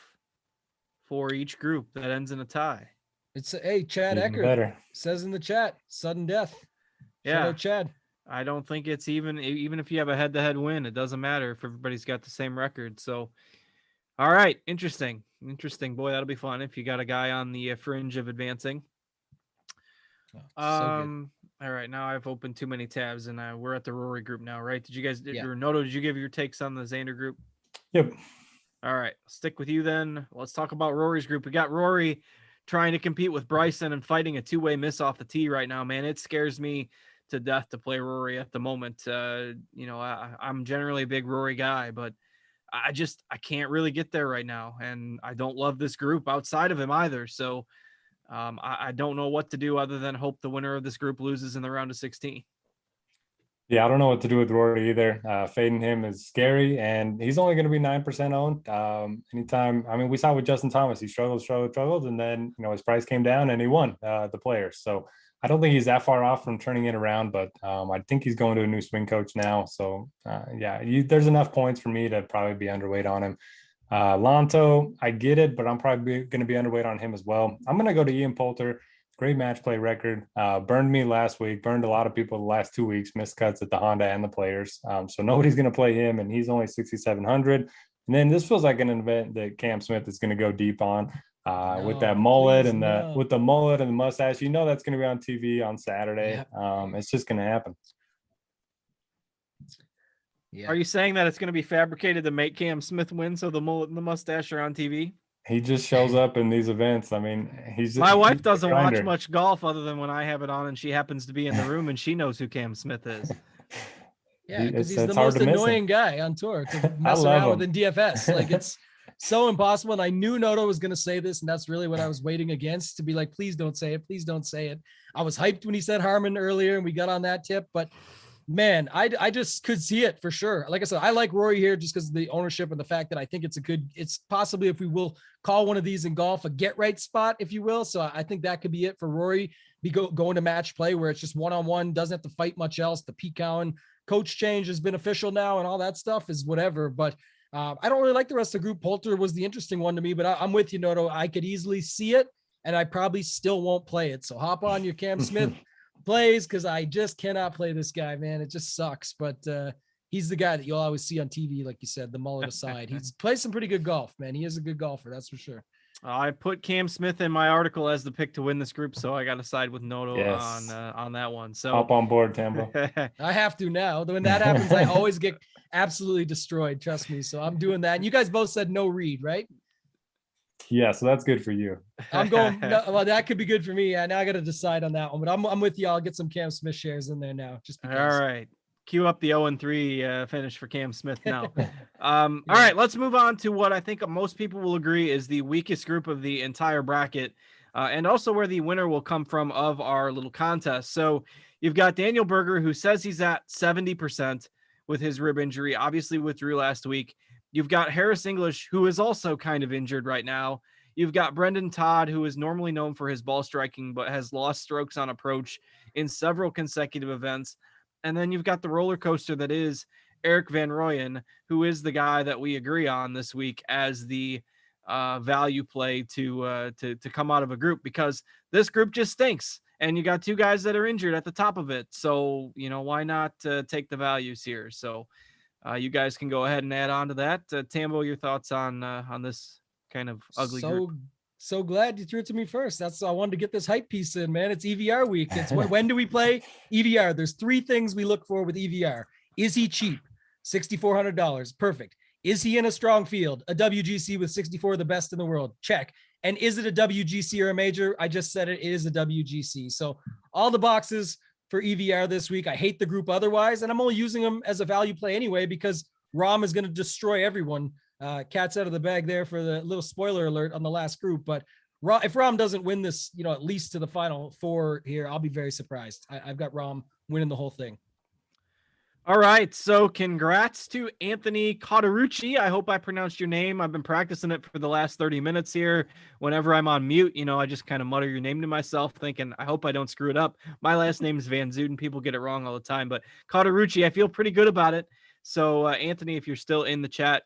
for each group that ends in a tie. It's hey, Chad Even Eckert better. says in the chat, sudden death. Yeah. Shout out Chad. I don't think it's even if you have a head-to-head win, it doesn't matter if everybody's got the same record. So, all right, interesting. Boy, that'll be fun if you got a guy on the fringe of advancing. So all right, now I've opened too many tabs, and we're at the Rory group now, right? Did you guys, Yeah. Noto, did you give your takes on the Xander group? Yep. All right, stick with you then. Let's talk about Rory's group. We got Rory trying to compete with Bryson and fighting a two-way miss off the tee right now, man. It scares me to death to play Rory at the moment. I'm generally a big Rory guy, but I can't really get there right now. And I don't love this group outside of him either. So I don't know what to do other than hope the winner of this group loses in the round of 16. Yeah, I don't know what to do with Rory either. Fading him is scary, and he's only going to be 9% owned. Anytime, I mean, we saw with Justin Thomas, he struggled, and then his price came down and he won the Players. So I don't think he's that far off from turning it around, but I think he's going to a new swing coach now. So there's enough points for me to probably be underweight on him. Lanto, I get it, but I'm probably going to be underweight on him as well. I'm going to go to Ian Poulter. Great match play record. Burned me last week, burned a lot of people the last 2 weeks, missed cuts at the Honda and the Players. So nobody's going to play him, and he's only 6,700. And then this feels like an event that Cam Smith is going to go deep on with that mullet and with the mullet and the mustache. That's going to be on TV on Saturday. Yep. It's just going to happen. Yeah. Are you saying that it's going to be fabricated to make Cam Smith win so the mullet and the mustache are on TV? He just shows up in these events. I mean, my wife doesn't watch much golf other than when I have it on, and she happens to be in the room and she knows who Cam Smith is. Yeah, because he's the most annoying guy on tour to mess around with in DFS. Like, it's so impossible. And I knew Noto was going to say this, and that's really what I was waiting against, to be like, please don't say it. Please don't say it. I was hyped when he said Harman earlier and we got on that tip, but man, I just could see it for sure. Like I said, I like Rory here just because of the ownership and the fact that I think it's possibly, if we will call one of these in golf, a get right spot, if you will. So I think that could be it for Rory. Be going to match play where it's just one-on-one, doesn't have to fight much else. The Pga coach change has been official now, and all that stuff is whatever. But I don't really like the rest of the group. Poulter was the interesting one to me, but I'm with you, Noto. I could easily see it, and I probably still won't play it. So hop on your Cam Smith plays, because I just cannot play this guy, man. It just sucks. But he's the guy that you'll always see on TV, like you said, the mullet aside. He's played some pretty good golf, man. He is a good golfer, that's for sure. I put Cam Smith in my article as the pick to win this group, so I got to side with Noto on that one. So hop on board, Tambo. I have to now. When that happens, I always get absolutely destroyed. Trust me. So I'm doing that. And you guys both said no Reed, right? Yeah, so that's good for you. I'm going. Well, that could be good for me. Yeah, now I got to decide on that one. But I'm with you. I'll get some Cam Smith shares in there now. Just because. All right. Cue up the 0-3 finish for Cam Smith now. All right, let's move on to what I think most people will agree is the weakest group of the entire bracket, and also where the winner will come from of our little contest. So you've got Daniel Berger, who says he's at 70% with his rib injury, obviously withdrew last week. You've got Harris English, who is also kind of injured right now. You've got Brendan Todd, who is normally known for his ball striking, but has lost strokes on approach in several consecutive events. And then you've got the roller coaster that is Eric Van Rooyen, who is the guy that we agree on this week as the value play to come out of a group, because this group just stinks. And you got two guys that are injured at the top of it. So, why not take the values here? So you guys can go ahead and add on to that. Tambo, your thoughts on this kind of ugly group? So glad you threw it to me first. That's I wanted to get this hype piece in, man. It's EVR week. It's when do we play EVR? There's three things we look for with EVR. Is he cheap? $6,400. Perfect. Is he in a strong field? A WGC with 64, the best in the world. Check. And is it a WGC or a major? I just said it is a WGC. So all the boxes for EVR this week. I hate the group otherwise, and I'm only using them as a value play anyway, because Rahm is going to destroy everyone. Cat's out of the bag there for the little spoiler alert on the last group, but If Rahm doesn't win this, at least to the final four here, I'll be very surprised. I've got Rahm winning the whole thing. All right, so congrats to Anthony Cauterucci. I hope I pronounced your name. I've been practicing it for the last 30 minutes here. Whenever I'm on mute, I just kind of mutter your name to myself, thinking, I hope I don't screw it up. My last name is Van Zuiden. People get it wrong all the time, but Cauterucci, I feel pretty good about it. So, Anthony, if you're still in the chat,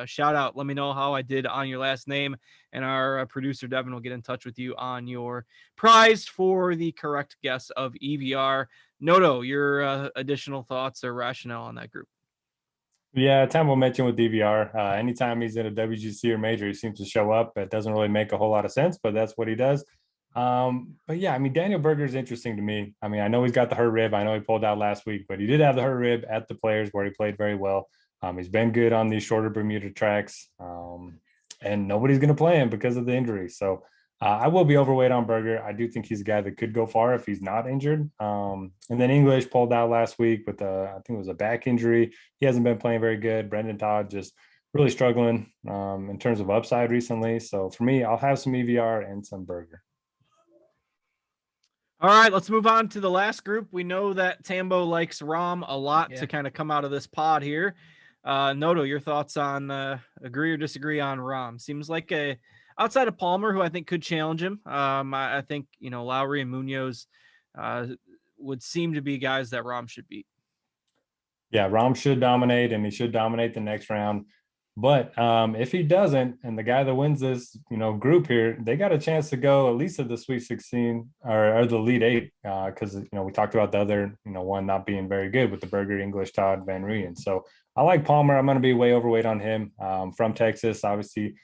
shout out. Let me know how I did on your last name, and our producer, Devin, will get in touch with you on your prize for the correct guess of EVR. Noto, your additional thoughts or rationale on that group? Yeah, Tambo mentioned with DVR, anytime he's in a WGC or major, he seems to show up. It doesn't really make a whole lot of sense, but that's what he does. But yeah, Daniel Berger is interesting to me. I know he's got the hurt rib. I know he pulled out last week, but he did have the hurt rib at the Players where he played very well. He's been good on these shorter Bermuda tracks, and nobody's going to play him because of the injury. So I will be overweight on Berger. I do think he's a guy that could go far if he's not injured. And then English pulled out last week with I think it was a back injury. He hasn't been playing very good. Brendan Todd just really struggling in terms of upside recently. So for me, I'll have some EVR and some Berger. All right, let's move on to the last group. We know that Tambo likes Rahm a lot to kind of come out of this pod here. Noto, your thoughts on agree or disagree on Rahm? Seems like outside of Palmer, who I think could challenge him. I think, Lowry and Munoz would seem to be guys that Rahm should beat. Yeah, Rahm should dominate, and he should dominate the next round. But if he doesn't, and the guy that wins this, group here, they got a chance to go at least to the Sweet 16 or the Elite 8, because we talked about the other, one not being very good with the Berger, English, Todd, Van Reen. So I like Palmer. I'm going to be way overweight on him. From Texas, obviously,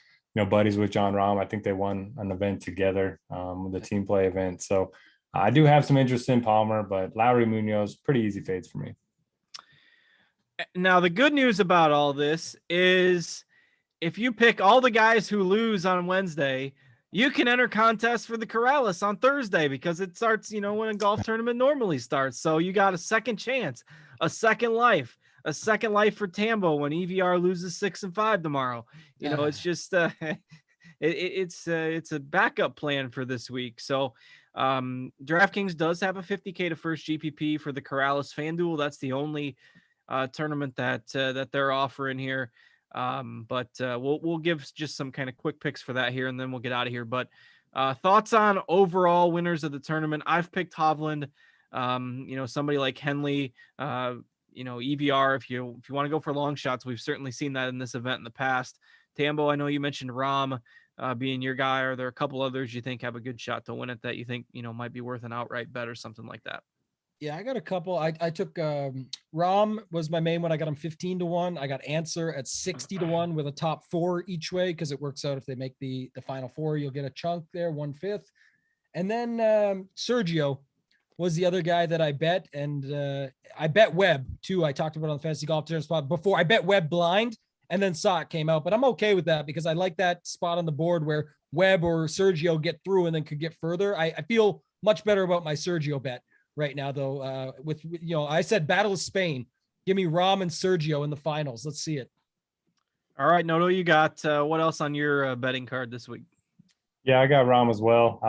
buddies with John Rahm. I think they won an event together, the team play event. So I do have some interest in Palmer, but Lowry, Munoz, pretty easy fades for me. Now, the good news about all this is if you pick all the guys who lose on Wednesday, you can enter contests for the Corrales on Thursday because it starts, when a golf tournament normally starts. So you got a second chance, a second life for Tambo when EVR loses 6 and 5 tomorrow. It's just it's a backup plan for this week. So DraftKings does have a $50K to first GPP for the Corrales FanDuel. That's the only tournament that they're offering here. But we'll give just some kind of quick picks for that here, and then we'll get out of here. But thoughts on overall winners of the tournament? I've picked Hovland. Somebody like Henley. EVR. If you want to go for long shots, we've certainly seen that in this event in the past. Tambo, I know you mentioned Rahm being your guy. Are there a couple others you think have a good shot to win it that you think might be worth an outright bet or something like that? Yeah, I got a couple. I took Rahm was my main one. I got him 15 to 1. I got Answer at 60 to 1 with a top 4 each way because it works out if they make the final 4, you'll get a chunk there, 1/5. And then Sergio was the other guy that I bet, and I bet Webb too. I talked about on the Fantasy Golf Tournament spot before. I bet Webb blind, and then saw it came out, but I'm okay with that because I like that spot on the board where Webb or Sergio get through and then could get further. I feel much better about my Sergio bet right now, though. With I said Battle of Spain. Give me Rahm and Sergio in the finals. Let's see it. All right, Noto, you got what else on your betting card this week? Yeah, I got Rahm as well.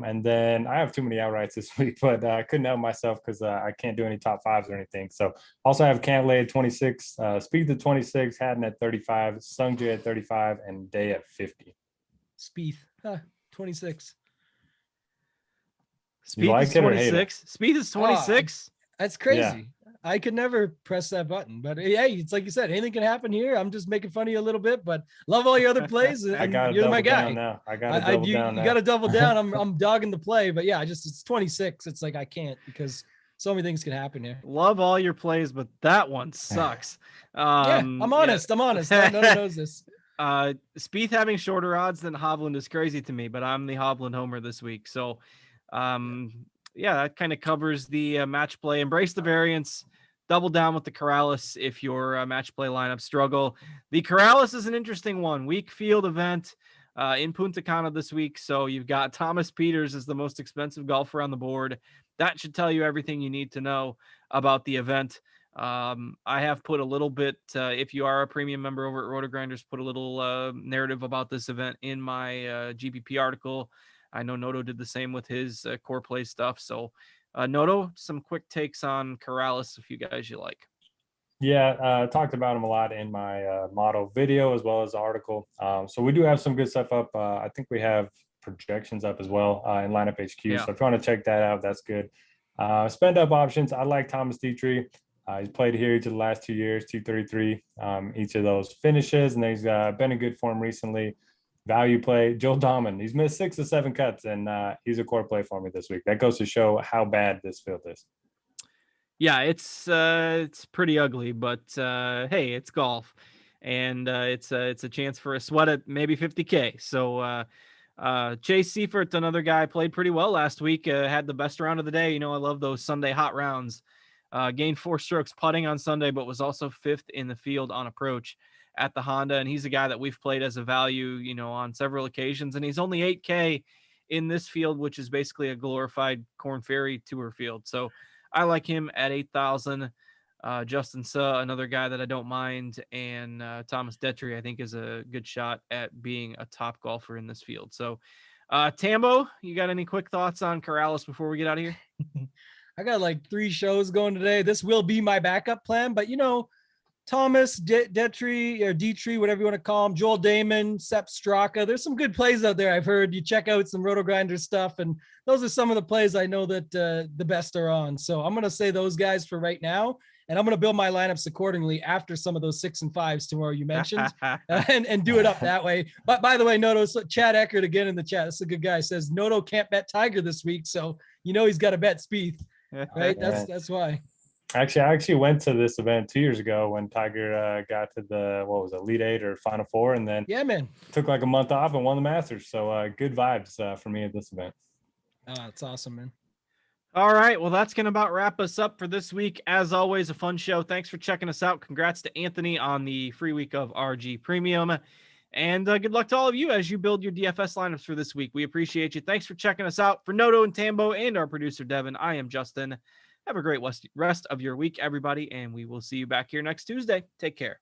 And then I have too many outrights this week, but I couldn't help myself because I can't do any top 5s or anything. So also I have Cantlay at 26, Spieth at 26, Haddon at 35, Sungjae at 35, and Day at 50. Spieth, 26. Spieth is 26. Spieth is 26. That's crazy. Yeah. I could never press that button, but yeah, it's like you said, anything can happen here. I'm just making fun of you a little bit, but love all your other plays. And you're my guy. Now. I got to double down. You got to double down. I'm dogging the play, but yeah, it's 26. It's like I can't because so many things can happen here. Love all your plays, but that one sucks. I'm honest. Yeah. I'm honest. No one knows this. Spieth having shorter odds than Hovland is crazy to me, but I'm the Hovland homer this week. So, yeah, that kind of covers the match play. Embrace the variance. Double down with the Corrales if your match play lineup struggle. The Corrales is an interesting one. Weak field event in Punta Cana this week. So you've got Thomas Pieters as the most expensive golfer on the board. That should tell you everything you need to know about the event. I have put a little bit, if you are a premium member over at Rotogrinders, put a little narrative about this event in my GPP article. I know Noto did the same with his core play stuff. So Noto, some quick takes on Corrales if you guys you like. Yeah, talked about him a lot in my model video as well as the article. So we do have some good stuff up. I think we have projections up as well in lineup HQ. Yeah. So if you want to check that out, that's good. Spend up options. I like Thomas Dietrich. He's played here each of the last 2 years, 233 each of those finishes, and he's been in good form recently. Value play, Joel Dahman. He's missed 6 of 7 cuts, and he's a core play for me this week. That goes to show how bad this field is. Yeah, it's pretty ugly, but hey, it's golf, and it's a chance for a sweat at maybe 50K. So Chase Seifert, another guy, played pretty well last week. Had the best round of the day. You know, I love those Sunday hot rounds. Gained 4 strokes putting on Sunday, but was also 5th in the field on approach at the Honda. And he's a guy that we've played as a value, you know, on several occasions. And he's only 8K in this field, which is basically a glorified Korn Ferry Tour field. So I like him at 8,000. Justin Suh, another guy that I don't mind. And Thomas Detry, I think, is a good shot at being a top golfer in this field. So Tambo, you got any quick thoughts on Corrales before we get out of here? I got like 3 shows going today. This will be my backup plan, but you know, Thomas Detry or Dietrich, whatever you want to call him, Joel Damon, Sepp Straka. There's some good plays out there. I've heard you check out some Rotogrinders stuff, and those are some of the plays I know that the best are on. So I'm going to say those guys for right now, and I'm going to build my lineups accordingly after some of those 6 and 5s tomorrow you mentioned, and do it up that way. But by the way, Noto, so Chad Eckert again in the chat. That's a good guy. Says Noto can't bet Tiger this week, so you know he's got to bet Spieth. Right, that's why. I actually went to this event 2 years ago when Tiger got to the Elite 8 or Final 4, and then took like a month off and won the Masters. So good vibes for me at this event. That's awesome, man. All right, well, that's gonna about wrap us up for this week. As always, a fun show. Thanks for checking us out. Congrats to Anthony on the free week of RG Premium, and good luck to all of you as you build your DFS lineups for this week. We appreciate you. Thanks for checking us out. For Noto and Tambo and our producer Devin, I am Justin. Have a great rest of your week, everybody, and we will see you back here next Tuesday. Take care.